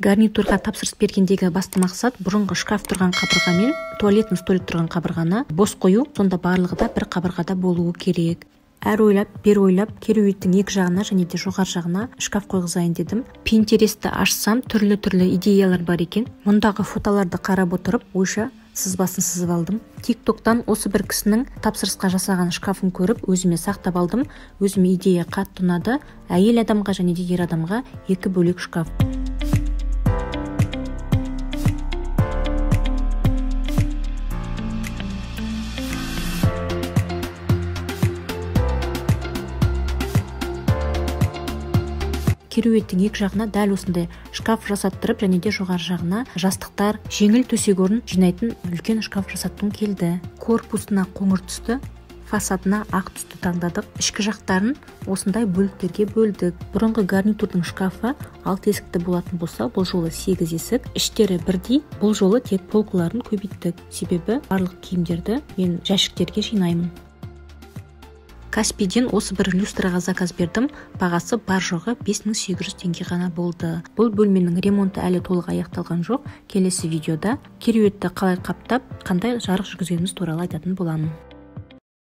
Гарнитурға тапсырыс бергендегі басты мақсат бұрынғы шкаф тұрған қабырға мен туалеттің столик тұрған қабырғаны бос қою, сонда барлығы да бір қабырғада болуы керек. Әр ойлап, бер ойлап, кереуеттің екі жағына және де жоғар жағына шкаф қойғызайын дедім. Pinterest'ті ашсам, түрлі идеялар бар екен. Мұндағы фотоларды қарап отырып, ойша сызбасын сызып алдым. TikTok'тан осы бір кісінің тапсырысқа жасаған шкафын көріп, өзіме сақтап алдым. Өзіме идея қатты ұнады. Әйел адамға және де ер адамға екі бөлек шкаф. Кереуеттің екі жағына дәл осындай шкаф жасаттырып, және де жоғары жағына жастықтар, жеңіл төсек орын жинайтын үлкен шкаф жасаттым келді. Корпусына қоңыр түсті, фасадына ақ түсті таңдадық. Ішкі жақтарын осындай бөліктерге бөлдік. Бұрынғы гарнитурдың шкафы 6 есікті болатын болса, бұл жолы 8 есік. Іштері бірдей, бұл жолы тек полкаларын көбейттік. Себебі барлық киімдерді мен жәшіктерге жинаймын. Каспийден осы бір люстраға заказ бердім. Бағасы бар жоғы 5800 теңге ғана болды. Бұл бөлменің ремонты әлі толық аяқталған жоқ. Келесі видеода кереуетті қалай қаптап, қандай жарық жүргізгеніміз туралы айтатын боламын.